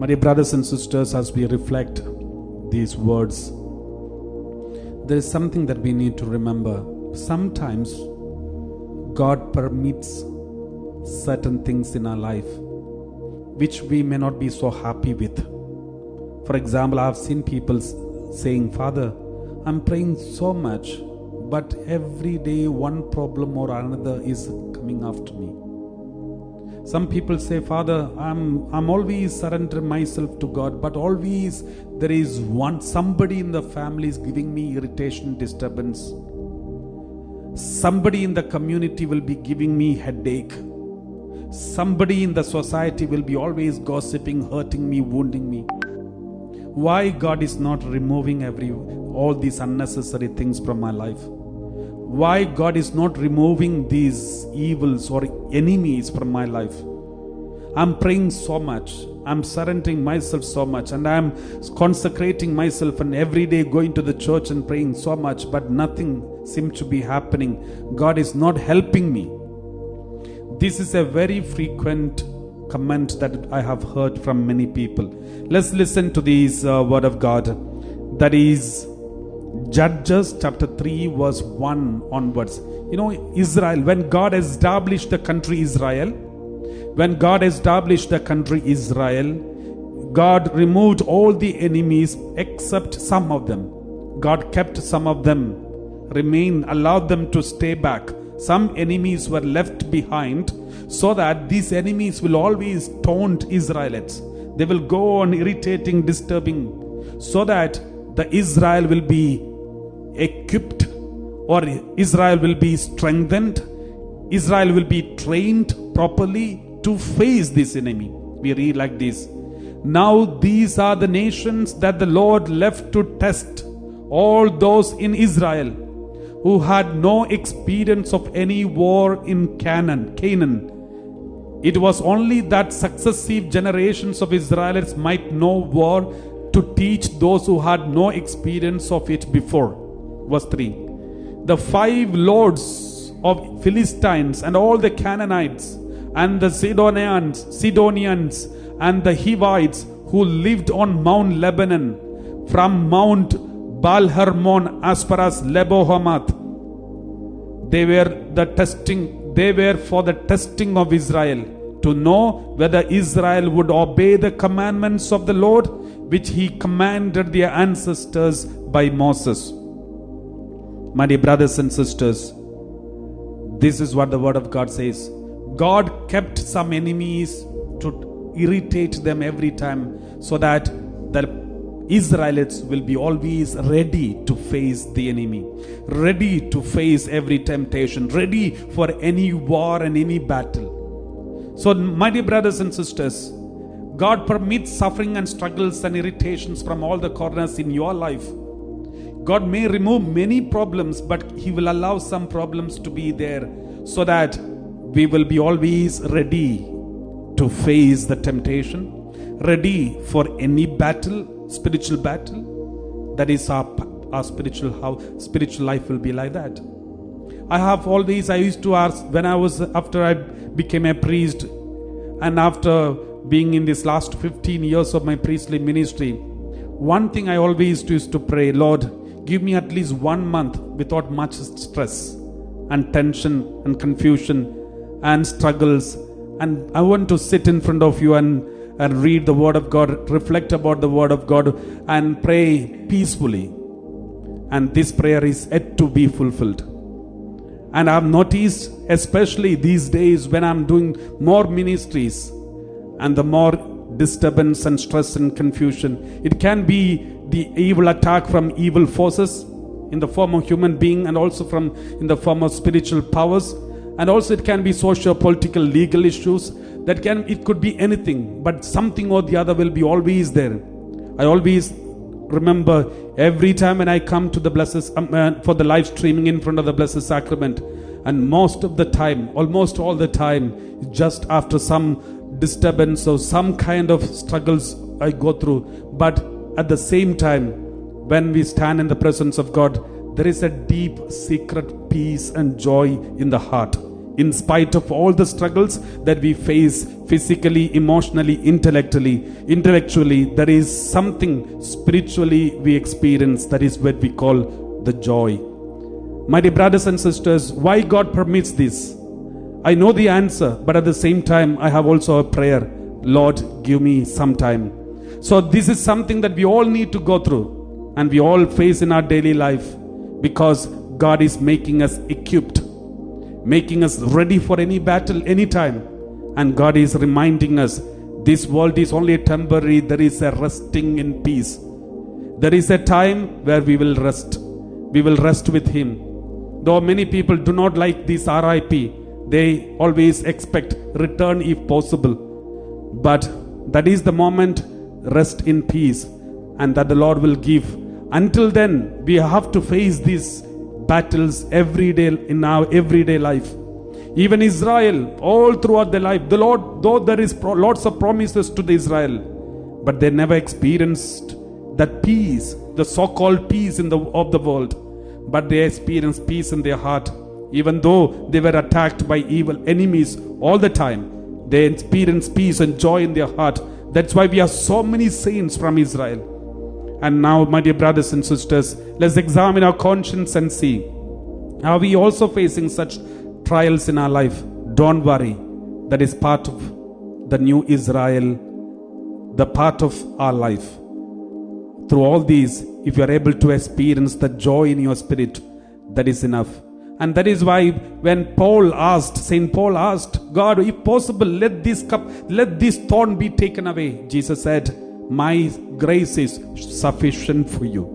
My dear brothers and sisters, as we reflect these words, there is something that we need to remember. Sometimes God permits certain things in our life which we may not be so happy with. For example, I have seen people saying, Father, I'm praying so much, but every day one problem or another is coming after me. Some people say, Father, I'm always surrendering myself to God, but always there is somebody in the family is giving me irritation, disturbance. Somebody in the community will be giving me headache. Somebody in the society will be always gossiping, hurting me, wounding me. Why God is not removing all these unnecessary things from my life? Why God is not removing these evils or enemies from my life? I'm praying so much. I'm surrendering myself so much, and I'm consecrating myself and every day going to the church and praying so much, but nothing seems to be happening. God is not helping me. This is a very frequent comment that I have heard from many people. Let's listen to this word of God. That is Judges chapter 3 verse 1 onwards. You know, Israel, when God established the country Israel, God removed all the enemies except some of them. God kept some of them, allowed them to stay back. Some enemies were left behind, so that these enemies will always taunt Israelites. They will go on irritating, disturbing, so that the Israel will be equipped, or Israel will be strengthened, Israel will be trained properly to face this enemy. We read like this: now these are the nations that the Lord left to test all those in Israel who had no experience of any war in Canaan. It was only that successive generations of Israelites might know war, to teach those who had no experience of it before. Verse 3. The 5 lords of Philistines and all the Canaanites and the Sidonians and the Hivites who lived on Mount Lebanon, from Mount Baal Hermon as far as Lebo Hamath, they were for the testing of Israel, to know whether Israel would obey the commandments of the Lord, which he commanded their ancestors by Moses. My dear brothers and sisters, this is what the word of God says. God kept some enemies to irritate them every time, so that the Israelites will be always ready to face the enemy, ready to face every temptation, ready for any war and any battle. So, my dear brothers and sisters, God permits suffering and struggles and irritations from all the corners in your life. God may remove many problems, but he will allow some problems to be there, so that we will be always ready to face the temptation, ready for any battle, spiritual battle. That is our spiritual life will be like that. I used to ask, after I became a priest, and after being in this last 15 years of my priestly ministry, one thing I always used to pray: Lord, give me at least 1 month without much stress and tension and confusion and struggles, and I want to sit in front of you and read the word of God, reflect about the word of God, and pray peacefully. And this prayer is yet to be fulfilled. And I've noticed, especially these days when I'm doing more ministries, and the more disturbance and stress and confusion, it can be the evil attack from evil forces in the form of human being, and also in the form of spiritual powers, and also it can be socio-political, legal issues. It could be anything, but something or the other will be always there. I always remember every time when I come to the blessed for the live streaming in front of the Blessed Sacrament, and most of the time, almost all the time, just after some disturbance or some kind of struggles I go through. But at the same time, when we stand in the presence of God, there is a deep secret peace and joy in the heart. In spite of all the struggles that we face physically, emotionally, intellectually, there is something spiritually we experience. That is what we call the joy. My dear brothers and sisters, why God permits this? I know the answer, but at the same time, I have also a prayer. Lord, give me some time. So this is something that we all need to go through and we all face in our daily life, because God is making us equipped, making us ready for any battle, anytime. And God is reminding us, this world is only temporary. There is a resting in peace. There is a time where we will rest. We will rest with Him. Though many people do not like this RIP, they always expect return if possible. But that is the moment, rest in peace, and that the Lord will give. Until then, we have to face these battles every day in our everyday life. Even Israel, all throughout their life, the Lord, though there is lots of promises to the Israel, but they never experienced that peace, the so-called peace of the world. But they experienced peace in their heart. Even though they were attacked by evil enemies all the time, they experienced peace and joy in their heart. That's why we have so many saints from Israel. And now, my dear brothers and sisters, let's examine our conscience and see, are we also facing such trials in our life? Don't worry. That is part of the new Israel, the part of our life. Through all these, if you are able to experience the joy in your spirit, that is enough. And that is why when St. Paul asked, God, if possible, let this thorn be taken away. Jesus said, my grace is sufficient for you.